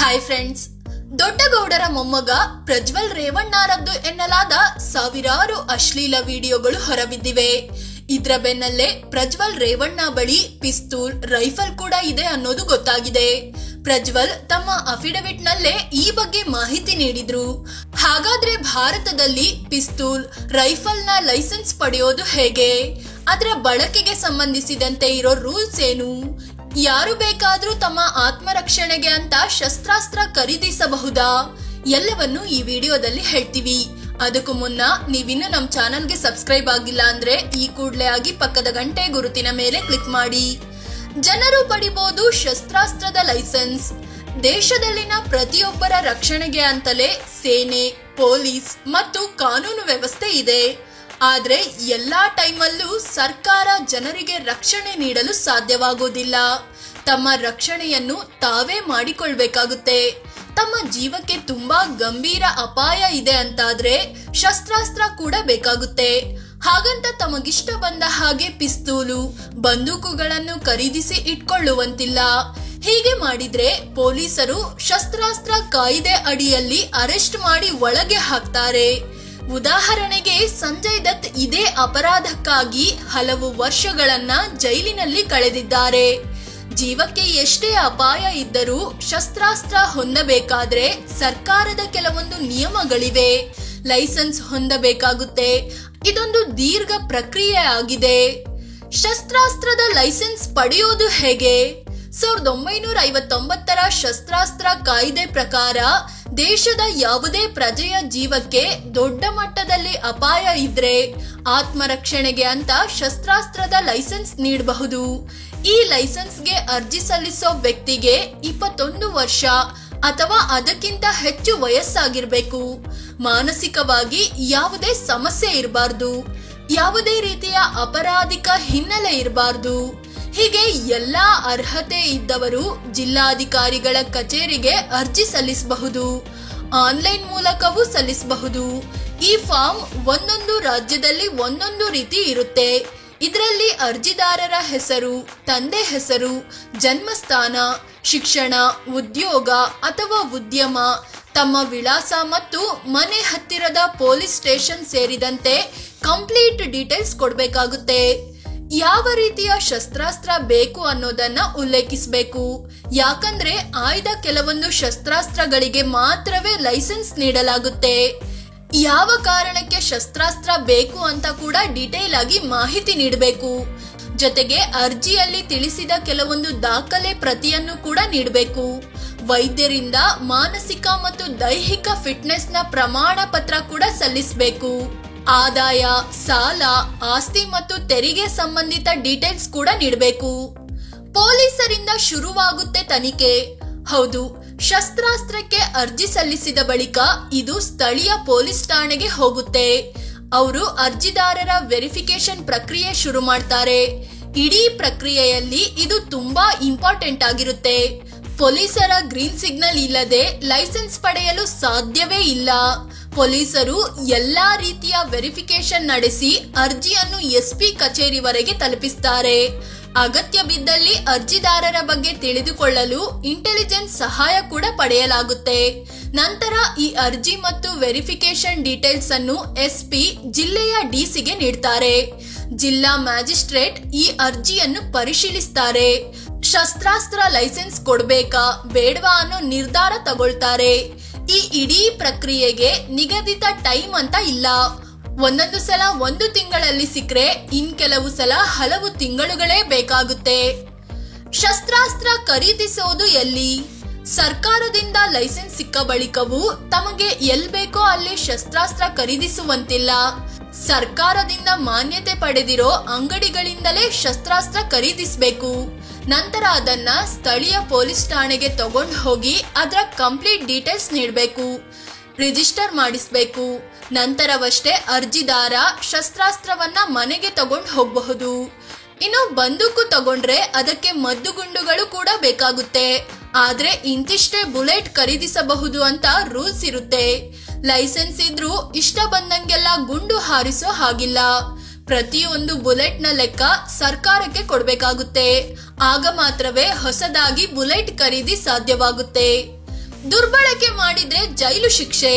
Hi friends, Doddagoudar ಮೊಮ್ಮಗ ಪ್ರಜ್ವಲ್ ರೇವಣ್ಣರದ್ದು ಎನ್ನಲಾದ ಸಾವಿರಾರು ಅಶ್ಲೀಲ ವಿಡಿಯೋಗಳು ಹೊರಬಿದ್ದಿವೆ. ಇದ್ರ ಬೆನ್ನಲ್ಲೇ ಪ್ರಜ್ವಲ್ ರೇವಣ್ಣ ಬಳಿ ಪಿಸ್ತೂಲ್, ರೈಫಲ್ ಕೂಡ ಇದೆ ಅನ್ನೋದು ಗೊತ್ತಾಗಿದೆ. ಪ್ರಜ್ವಲ್ ತಮ್ಮ ಅಫಿಡವಿಟ್ ನಲ್ಲೇ ಈ ಬಗ್ಗೆ ಮಾಹಿತಿ ನೀಡಿದ್ರು. ಹಾಗಾದ್ರೆ ಭಾರತದಲ್ಲಿ ಪಿಸ್ತೂಲ್, ರೈಫಲ್ ನ ಲೈಸೆನ್ಸ್ ಪಡೆಯೋದು ಹೇಗೆ? ಅದರ ಬಳಕೆಗೆ ಸಂಬಂಧಿಸಿದಂತೆ ಇರೋ ರೂಲ್ಸ್ ಏನು? ಯಾರು ಬೇಕಾದ್ರೂ ತಮ್ಮ ಆತ್ಮರಕ್ಷಣೆಗೆ ಅಂತ ಶಸ್ತ್ರಾಸ್ತ್ರ ಖರೀದಿಸಬಹುದಾ? ಎಲ್ಲವನ್ನು ಈ ವಿಡಿಯೋದಲ್ಲಿ ಹೇಳ್ತೀವಿ. ಅದಕ್ಕೂ ಮುನ್ನ ನೀವಿನ್ನು ನಮ್ಮ ಚಾನಲ್ಗೆ ಸಬ್ಸ್ಕ್ರೈಬ್ ಆಗಿಲ್ಲ ಅಂದ್ರೆ ಈ ಕೂಡಲೇ ಆಗಿ ಪಕ್ಕದ ಗಂಟೆ ಗುರುತಿನ ಮೇಲೆ ಕ್ಲಿಕ್ ಮಾಡಿ. ಜನರು ಪಡಿಬಹುದು ಶಸ್ತ್ರಾಸ್ತ್ರದ ಲೈಸೆನ್ಸ್. ದೇಶದಲ್ಲಿನ ಪ್ರತಿಯೊಬ್ಬರ ರಕ್ಷಣೆಗೆ ಅಂತಲೇ ಸೇನೆ, ಪೊಲೀಸ್ ಮತ್ತು ಕಾನೂನು ವ್ಯವಸ್ಥೆ ಇದೆ. ಆದ್ರೆ ಎಲ್ಲಾ ಟೈಮಲ್ಲೂ ಸರ್ಕಾರ ಜನರಿಗೆ ರಕ್ಷಣೆ ನೀಡಲು ಸಾಧ್ಯವಾಗುವುದಿಲ್ಲ. ತಮ್ಮ ರಕ್ಷಣೆಯನ್ನು ತಾವೇ ಮಾಡಿಕೊಳ್ಬೇಕಾಗುತ್ತೆ. ತಮ್ಮ ಜೀವಕ್ಕೆ ತುಂಬಾ ಗಂಭೀರ ಅಪಾಯ ಇದೆ ಅಂತಾದ್ರೆ ಶಸ್ತ್ರಾಸ್ತ್ರ ಕೂಡ ಬೇಕಾಗುತ್ತೆ. ಹಾಗಂತ ತಮಗಿಷ್ಟ ಬಂದ ಹಾಗೆ ಪಿಸ್ತೂಲು, ಬಂದೂಕುಗಳನ್ನು ಖರೀದಿಸಿ ಇಟ್ಕೊಳ್ಳುವಂತಿಲ್ಲ. ಹೀಗೆ ಮಾಡಿದ್ರೆ ಪೊಲೀಸರು ಶಸ್ತ್ರಾಸ್ತ್ರ ಕಾಯ್ದೆ ಅಡಿಯಲ್ಲಿ ಅರೆಸ್ಟ್ ಮಾಡಿ ಒಳಗೆ ಹಾಕ್ತಾರೆ. ಉದಾಹರಣೆಗೆ ಸಂಜಯ್ ದತ್ ಇದೇ ಅಪರಾಧಕ್ಕಾಗಿ ಹಲವು ವರ್ಷಗಳನ್ನ ಜೈಲಿನಲ್ಲಿ ಕಳೆದಿದ್ದಾರೆ. ಜೀವಕ್ಕೆ ಎಷ್ಟೇ ಅಪಾಯ ಇದ್ದರೂ ಶಸ್ತ್ರಾಸ್ತ್ರ ಹೊಂದಬೇಕಾದ್ರೆ ಸರ್ಕಾರದ ಕೆಲವೊಂದು ನಿಯಮಗಳಿವೆ. ಲೈಸೆನ್ಸ್ ಹೊಂದಬೇಕಾಗುತ್ತೆ. ಇದೊಂದು ದೀರ್ಘ ಪ್ರಕ್ರಿಯೆ ಆಗಿದೆ. ಶಸ್ತ್ರಾಸ್ತ್ರದ ಲೈಸೆನ್ಸ್ ಪಡೆಯೋದು ಹೇಗೆ? 1959ರ ಶಸ್ತ್ರಾಸ್ತ್ರ ಕಾಯ್ದೆ ಪ್ರಕಾರ ದೇಶದ ಯಾವುದೇ ಪ್ರಜೆಯ ಜೀವಕ್ಕೆ ದೊಡ್ಡ ಮಟ್ಟದಲ್ಲಿ ಅಪಾಯ ಇದ್ರೆ ಆತ್ಮರಕ್ಷಣೆಗೆ ಅಂತ ಶಸ್ತ್ರಾಸ್ತ್ರದ ಲೈಸೆನ್ಸ್ ನೀಡಬಹುದು. ಈ ಲೈಸೆನ್ಸ್ಗೆ ಅರ್ಜಿ ಸಲ್ಲಿಸೋ ವ್ಯಕ್ತಿಗೆ 21 ವರ್ಷ ಅಥವಾ ಅದಕ್ಕಿಂತ ಹೆಚ್ಚು ವಯಸ್ಸಾಗಿರ್ಬೇಕು. ಮಾನಸಿಕವಾಗಿ ಯಾವುದೇ ಸಮಸ್ಯೆ ಇರಬಾರ್ದು. ಯಾವುದೇ ರೀತಿಯ ಅಪರಾಧಿಕ ಹಿನ್ನೆಲೆ ಇರಬಾರ್ದು. ಹೀಗೆ ಎಲ್ಲಾ ಅರ್ಹತೆ ಇದ್ದವರು ಜಿಲ್ಲಾಧಿಕಾರಿಗಳ ಕಚೇರಿಗೆ ಅರ್ಜಿ ಸಲ್ಲಿಸಬಹುದು. ಆನ್ಲೈನ್ ಮೂಲಕವೂ ಸಲ್ಲಿಸಬಹುದು. ಈ ಫಾರ್ಮ್ ಒಂದೊಂದು ರಾಜ್ಯದಲ್ಲಿ ಒಂದೊಂದು ರೀತಿ ಇರುತ್ತೆ. ಇದರಲ್ಲಿ ಅರ್ಜಿದಾರರ ಹೆಸರು, ತಂದೆ ಹೆಸರು, ಜನ್ಮಸ್ಥಾನ, ಶಿಕ್ಷಣ, ಉದ್ಯೋಗ ಅಥವಾ ಉದ್ಯಮ, ತಮ್ಮ ವಿಳಾಸ ಮತ್ತು ಮನೆ ಹತ್ತಿರದ ಪೊಲೀಸ್ ಸ್ಟೇಷನ್ ಸೇರಿದಂತೆ ಕಂಪ್ಲೀಟ್ ಡೀಟೇಲ್ಸ್ ಕೊಡಬೇಕಾಗುತ್ತೆ. ಯಾವ ರೀತಿಯ ಶಸ್ತ್ರಾಸ್ತ್ರ ಬೇಕು ಅನ್ನೋದನ್ನ ಉಲ್ಲೇಖಿಸಬೇಕು. ಯಾಕಂದ್ರೆ ಆಯ್ದ ಕೆಲವೊಂದು ಶಸ್ತ್ರಾಸ್ತ್ರಗಳಿಗೆ ಮಾತ್ರವೇ ಲೈಸೆನ್ಸ್ ನೀಡಲಾಗುತ್ತೆ. ಯಾವ ಕಾರಣಕ್ಕೆ ಶಸ್ತ್ರಾಸ್ತ್ರ ಬೇಕು ಅಂತ ಕೂಡ ಡೀಟೇಲ್ ಆಗಿ ಮಾಹಿತಿ ನೀಡಬೇಕು. ಜೊತೆಗೆ ಅರ್ಜಿಯಲ್ಲಿ ತಿಳಿಸಿದ ಕೆಲವೊಂದು ದಾಖಲೆ ಪ್ರತಿಯನ್ನು ಕೂಡ ನೀಡಬೇಕು. ವೈದ್ಯರಿಂದ ಮಾನಸಿಕ ಮತ್ತು ದೈಹಿಕ ಫಿಟ್ನೆಸ್ ನ ಪ್ರಮಾಣ ಪತ್ರ ಕೂಡ ಸಲ್ಲಿಸಬೇಕು. ಆದಾಯ, ಸಾಲ, ಆಸ್ತಿ ಮತ್ತು ತೆರಿಗೆ ಸಂಬಂಧಿತ ಡೀಟೇಲ್ಸ್ ಕೂಡ ನೀಡಬೇಕು. ಪೊಲೀಸರಿಂದ ಶುರುವಾಗುತ್ತೆ ತನಿಖೆ. ಹೌದು, ಶಸ್ತ್ರಾಸ್ತ್ರಕ್ಕೆ ಅರ್ಜಿ ಸಲ್ಲಿಸಿದ ಬಳಿಕ ಇದು ಸ್ಥಳೀಯ ಪೊಲೀಸ್ ಠಾಣೆಗೆ ಹೋಗುತ್ತೆ. ಅವರು ಅರ್ಜಿದಾರರ ವೆರಿಫಿಕೇಶನ್ ಪ್ರಕ್ರಿಯೆ ಶುರು ಮಾಡ್ತಾರೆ. ಇಡೀ ಪ್ರಕ್ರಿಯೆಯಲ್ಲಿ ಇದು ತುಂಬಾ ಇಂಪಾರ್ಟೆಂಟ್ ಆಗಿರುತ್ತೆ. ಪೊಲೀಸರ ಗ್ರೀನ್ ಸಿಗ್ನಲ್ ಇಲ್ಲದೆ ಲೈಸೆನ್ಸ್ ಪಡೆಯಲು ಸಾಧ್ಯವೇ ಇಲ್ಲ. ಪೊಲೀಸರು ಎಲ್ಲಾ ರೀತಿಯ ವೆರಿಫಿಕೇಶನ್ ನಡೆಸಿ ಅರ್ಜಿಯನ್ನು ಎಸ್ಪಿ ಕಚೇರಿವರೆಗೆ ತಲುಪಿಸುತ್ತಾರೆ. ಅಗತ್ಯ ಬಿದ್ದಲ್ಲಿ ಅರ್ಜಿದಾರರ ಬಗ್ಗೆ ತಿಳಿದುಕೊಳ್ಳಲು ಇಂಟೆಲಿಜೆನ್ಸ್ ಸಹಾಯ ಕೂಡ ಪಡೆಯಲಾಗುತ್ತೆ. ನಂತರ ಈ ಅರ್ಜಿ ಮತ್ತು ವೆರಿಫಿಕೇಶನ್ ಡೀಟೇಲ್ಸ್ ಅನ್ನು ಎಸ್ಪಿ ಜಿಲ್ಲೆಯ ಡಿಸಿಗೆ ನೀಡ್ತಾರೆ. ಜಿಲ್ಲಾ ಮ್ಯಾಜಿಸ್ಟ್ರೇಟ್ ಈ ಅರ್ಜಿಯನ್ನು ಪರಿಶೀಲಿಸುತ್ತಾರೆ. ಶಸ್ತ್ರಾಸ್ತ್ರ ಲೈಸೆನ್ಸ್ ಕೊಡಬೇಕಾ ಬೇಡವಾ ಅನ್ನೋ ನಿರ್ಧಾರ ತಗೊಳ್ತಾರೆ. ಈ ಇಡೀ ಪ್ರಕ್ರಿಯೆಗೆ ನಿಗದಿತ ಟೈಮ್ ಅಂತ ಇಲ್ಲ. ಒಂದೊಂದು ಸಲ 1 ತಿಂಗಳಲ್ಲಿ ಸಿಕ್ಕರೆ ಇನ್ ಕೆಲವು ಸಲ ಹಲವು ತಿಂಗಳುಗಳೇ ಬೇಕಾಗುತ್ತೆ. ಶಸ್ತ್ರಾಸ್ತ್ರ ಖರೀದಿಸೋದು ಎಲ್ಲಿ? ಸರ್ಕಾರದಿಂದ ಲೈಸೆನ್ಸ್ ಸಿಕ್ಕ ಬಳಿಕವೂ ತಮಗೆ ಎಲ್ ಬೇಕೋ ಅಲ್ಲಿ ಶಸ್ತ್ರಾಸ್ತ್ರ ಖರೀದಿಸುವಂತಿಲ್ಲ. ಸರ್ಕಾರದಿಂದ ಮಾನ್ಯತೆ ಪಡೆದಿರೋ ಅಂಗಡಿಗಳಿಂದಲೇ ಶಸ್ತ್ರಾಸ್ತ್ರ ಖರೀದಿಸಬೇಕು. ನಂತರ ಅದನ್ನ ಸ್ಥಳೀಯ ಪೊಲೀಸ್ ಠಾಣೆಗೆ ತಗೊಂಡು ಹೋಗಿ ಅದರ ಕಂಪ್ಲೀಟ್ ಡೀಟೇಲ್ಸ್ ನೀಡಬೇಕು. ರಿಜಿಸ್ಟರ್ ಮಾಡಿಸಬೇಕು. ನಂತರವಷ್ಟೇ ಅರ್ಜಿದಾರ ಶಸ್ತ್ರಾಸ್ತ್ರವನ್ನ ಮನೆಗೆ ತಗೊಂಡು ಹೋಗಬಹುದು. ಇನ್ನು ಬಂದೂಕು ತಗೊಂಡ್ರೆ ಅದಕ್ಕೆ ಮದ್ದುಗುಂಡುಗಳು ಕೂಡ ಬೇಕಾಗುತ್ತೆ. ಆದ್ರೆ ಇಂತಿಷ್ಟೇ ಬುಲೆಟ್ ಖರೀದಿಸಬಹುದು ಅಂತ ರೂಲ್ಸ್ ಇರುತ್ತೆ. ಲೈಸೆನ್ಸ್ ಇದ್ರೂ ಇಷ್ಟ ಬಂದಂಗೆಲ್ಲ ಗುಂಡು ಹಾರಿಸೋ ಹಾಗಿಲ್ಲ. ಪ್ರತಿಯೊಂದು ಬುಲೆಟ್ ನ ಲೆಕ್ಕ ಸರ್ಕಾರಕ್ಕೆ ಕೊಡಬೇಕಾಗುತ್ತೆ. ಆಗ ಮಾತ್ರವೇ ಹೊಸದಾಗಿ ಬುಲೆಟ್ ಖರೀದಿ ಸಾಧ್ಯವಾಗುತ್ತೆ. ದುರ್ಬಳಕೆ ಮಾಡಿದ್ರೆ ಜೈಲು ಶಿಕ್ಷೆ.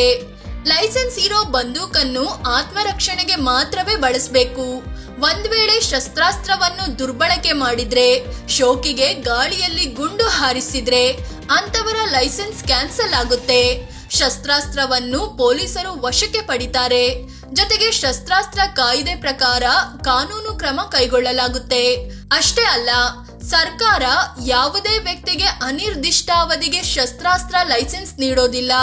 ಲೈಸೆನ್ಸ್ ಇರೋ ಬಂದೂಕನ್ನು ಆತ್ಮರಕ್ಷಣೆಗೆ ಮಾತ್ರವೇ ಬಳಸಬೇಕು. ಒಂದ್ ವೇಳೆ ಶಸ್ತ್ರಾಸ್ತ್ರವನ್ನು ದುರ್ಬಳಕೆ ಮಾಡಿದ್ರೆ, ಶೋಕಿಗೆ ಗಾಳಿಯಲ್ಲಿ ಗುಂಡು ಹಾರಿಸಿದ್ರೆ ಅಂತವರ ಲೈಸೆನ್ಸ್ ಕ್ಯಾನ್ಸಲ್ ಆಗುತ್ತೆ. ಶಸ್ತ್ರಾಸ್ತ್ರವನ್ನು ಪೊಲೀಸರು ವಶಕ್ಕೆ ಪಡಿತಾರೆ. ಜೊತೆಗೆ ಶಸ್ತ್ರಾಸ್ತ್ರ ಕಾಯ್ದೆ ಪ್ರಕಾರ ಕಾನೂನು ಕ್ರಮ ಕೈಗೊಳ್ಳಲಾಗುತ್ತೆ. ಅಷ್ಟೇ ಅಲ್ಲ, ಸರ್ಕಾರ ಯಾವುದೇ ವ್ಯಕ್ತಿಗೆ ಅನಿರ್ದಿಷ್ಟಾವಧಿಗೆ ಶಸ್ತ್ರಾಸ್ತ್ರ ಲೈಸೆನ್ಸ್ ನೀಡೋದಿಲ್ಲ.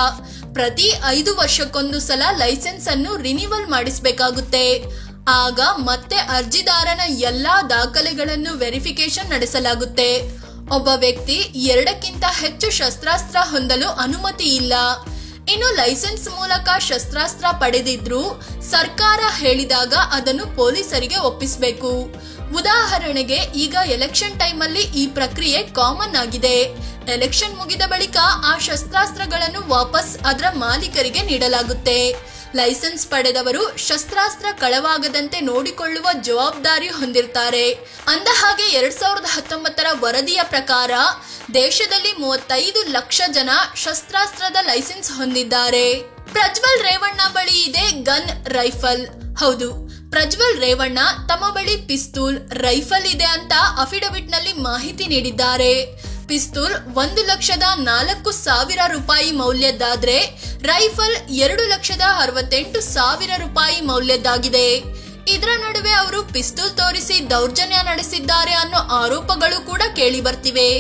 ಪ್ರತಿ 5 ವರ್ಷಕ್ಕೊಂದು ಸಲ ಲೈಸೆನ್ಸ್ ಅನ್ನು ರಿನಿವಲ್ ಮಾಡಿಸಬೇಕಾಗುತ್ತೆ. ಆಗ ಮತ್ತೆ ಅರ್ಜಿದಾರನ ಎಲ್ಲಾ ದಾಖಲೆಗಳನ್ನು ವೆರಿಫಿಕೇಶನ್ ನಡೆಸಲಾಗುತ್ತೆ. ಒಬ್ಬ ವ್ಯಕ್ತಿ 2ಕ್ಕಿಂತ ಹೆಚ್ಚು ಶಸ್ತ್ರಾಸ್ತ್ರ ಹೊಂದಲು ಅನುಮತಿ ಇಲ್ಲ. ಇನ್ನು ಲೈಸೆನ್ಸ್ ಮೂಲಕ ಶಸ್ತ್ರಾಸ್ತ್ರ ಪಡೆದಿದ್ರು ಸರ್ಕಾರ ಹೇಳಿದಾಗ ಅದನ್ನು ಪೊಲೀಸರಿಗೆ ಒಪ್ಪಿಸಬೇಕು. ಉದಾಹರಣೆಗೆ, ಈಗ ಎಲೆಕ್ಷನ್ ಟೈಮಲ್ಲಿ ಈ ಪ್ರಕ್ರಿಯೆ ಕಾಮನ್ ಆಗಿದೆ. ಎಲೆಕ್ಷನ್ ಮುಗಿದ ಬಳಿಕ ಆ ಶಸ್ತ್ರಾಸ್ತ್ರಗಳನ್ನು ವಾಪಸ್ ಅದರ ಮಾಲೀಕರಿಗೆ ನೀಡಲಾಗುತ್ತೆ. ಲೈಸೆನ್ಸ್ ಪಡೆದವರು ಶಸ್ತ್ರಾಸ್ತ್ರ ಕಳವಾಗದಂತೆ ನೋಡಿಕೊಳ್ಳುವ ಜವಾಬ್ದಾರಿ ಹೊಂದಿರ್ತಾರೆ. ಅಂದಹಾಗೆ 2019ರ ವರದಿಯ ಪ್ರಕಾರ ದೇಶದಲ್ಲಿ 35 ಲಕ್ಷ ಜನ ಶಸ್ತ್ರಾಸ್ತ್ರದ ಲೈಸೆನ್ಸ್ ಹೊಂದಿದ್ದಾರೆ. ಪ್ರಜ್ವಲ್ ರೇವಣ್ಣ ಬಳಿ ಇದೆ ಗನ್, ರೈಫಲ್. ಹೌದು, ಪ್ರಜ್ವಲ್ ರೇವಣ್ಣ ತಮ್ಮ ಬಳಿ ಪಿಸ್ತೂಲ್, ರೈಫಲ್ ಇದೆ ಅಂತ ಅಫಿಡವಿಟ್ ನಲ್ಲಿ ಮಾಹಿತಿ ನೀಡಿದ್ದಾರೆ. ಪಿಸ್ತೂಲ್ 1,04,000 ರೂಪಾಯಿ ಮೌಲ್ಯದ್ದಾದ್ರೆ ರೈಫಲ್ 2,68,000 ರೂಪಾಯಿ ಮೌಲ್ಯದ್ದಾಗಿದೆ. ಇದರ ನಡುವೆ ಅವರು ಪಿಸ್ತೂಲ್ ತೋರಿಸಿ ದೌರ್ಜನ್ಯ ನಡೆಸಿದ್ದಾರೆ ಅನ್ನೋ ಆರೋಪಗಳು ಕೂಡ ಕೇಳಿ ಬರ್ತಿವೆ.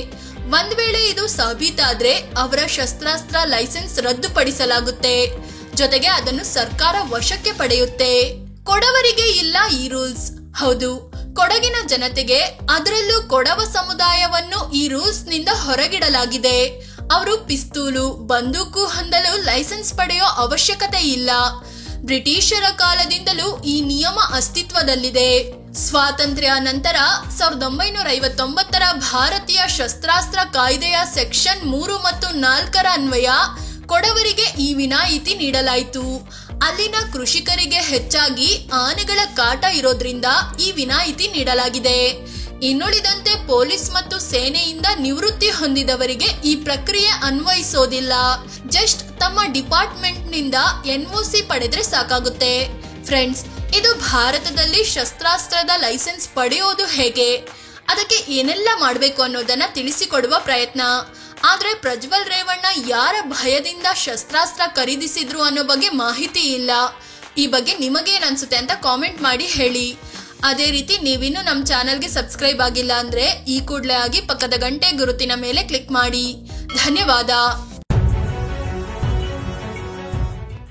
ಒಂದ್ ವೇಳೆ ಇದು ಸಾಬೀತಾದ್ರೆ ಅವರ ಶಸ್ತ್ರಾಸ್ತ್ರ ಲೈಸೆನ್ಸ್ ರದ್ದುಪಡಿಸಲಾಗುತ್ತೆ. ಜೊತೆಗೆ ಅದನ್ನು ಸರ್ಕಾರ ವಶಕ್ಕೆ ಪಡೆಯುತ್ತೆ. ಕೊಡವರಿಗೆ ಇಲ್ಲ ಈ ರೂಲ್ಸ್. ಹೌದು, ಕೊಡಗಿನ ಜನತೆಗೆ, ಅದರಲ್ಲೂ ಕೊಡವ ಸಮುದಾಯವನ್ನು ಈ ರೂಲ್ಸ್ ನಿಂದ ಹೊರಗಿಡಲಾಗಿದೆ. ಅವರು ಪಿಸ್ತೂಲು, ಬಂದೂಕು ಹೊಂದಲು ಲೈಸೆನ್ಸ್ ಪಡೆಯೋ ಅವಶ್ಯಕತೆ ಇಲ್ಲ. ಬ್ರಿಟಿಷರ ಕಾಲದಿಂದಲೂ ಈ ನಿಯಮ ಅಸ್ತಿತ್ವದಲ್ಲಿದೆ. ಸ್ವಾತಂತ್ರ್ಯ ನಂತರ 1959ರ ಭಾರತೀಯ ಶಸ್ತ್ರಾಸ್ತ್ರ ಕಾಯ್ದೆಯ ಸೆಕ್ಷನ್ 3 ಮತ್ತು 4ರ ಅನ್ವಯ ಕೊಡವರಿಗೆ ಈ ವಿನಾಯಿತಿ ನೀಡಲಾಯಿತು. ಅಲ್ಲಿನ ಕೃಷಿಕರಿಗೆ ಹೆಚ್ಚಾಗಿ ಆನೆಗಳ ಕಾಟ ಇರೋದ್ರಿಂದ ಈ ವಿನಾಯಿತಿ ನೀಡಲಾಗಿದೆ. ಇನ್ನುಳಿದಂತೆ ಪೊಲೀಸ್ ಮತ್ತು ಸೇನೆಯಿಂದ ನಿವೃತ್ತಿ ಹೊಂದಿದವರಿಗೆ ಈ ಪ್ರಕ್ರಿಯೆ ಅನ್ವಯಿಸೋದಿಲ್ಲ. ಜಸ್ಟ್ ತಮ್ಮ ಡಿಪಾರ್ಟ್ಮೆಂಟ್ ನಿಂದ NOC ಪಡೆದ್ರೆ ಸಾಕಾಗುತ್ತೆ. ಫ್ರೆಂಡ್ಸ್, ಇದು ಭಾರತದಲ್ಲಿ ಶಸ್ತ್ರಾಸ್ತ್ರದ ಲೈಸೆನ್ಸ್ ಪಡೆಯೋದು ಹೇಗೆ, ಅದಕ್ಕೆ ಏನೆಲ್ಲ ಮಾಡಬೇಕು ಅನ್ನೋದನ್ನ ತಿಳಿಸಿಕೊಡುವ ಪ್ರಯತ್ನ. ಆದ್ರೆ ಪ್ರಜ್ವಲ್ ರೇವಣ್ಣ ಯಾರ ಭಯದಿಂದ ಶಸ್ತ್ರಾಸ್ತ್ರ ಖರೀದಿಸಿದ್ರು ಅನ್ನೋ ಬಗ್ಗೆ ಮಾಹಿತಿ ಇಲ್ಲ. ಈ ಬಗ್ಗೆ ನಿಮಗೇನ್ ಅನ್ಸುತ್ತೆ ಅಂತ ಕಾಮೆಂಟ್ ಮಾಡಿ ಹೇಳಿ. ಅದೇ ರೀತಿ ನೀವಿನ್ನು ನಮ್ಮ ಚಾನೆಲ್ಗೆ ಸಬ್ಸ್ಕ್ರೈಬ್ ಆಗಿಲ್ಲ ಅಂದ್ರೆ ಈ ಕೂಡಲೇ ಆಗಿ ಪಕ್ಕದ ಗಂಟೆ ಗುರುತಿನ ಮೇಲೆ ಕ್ಲಿಕ್ ಮಾಡಿ. ಧನ್ಯವಾದ.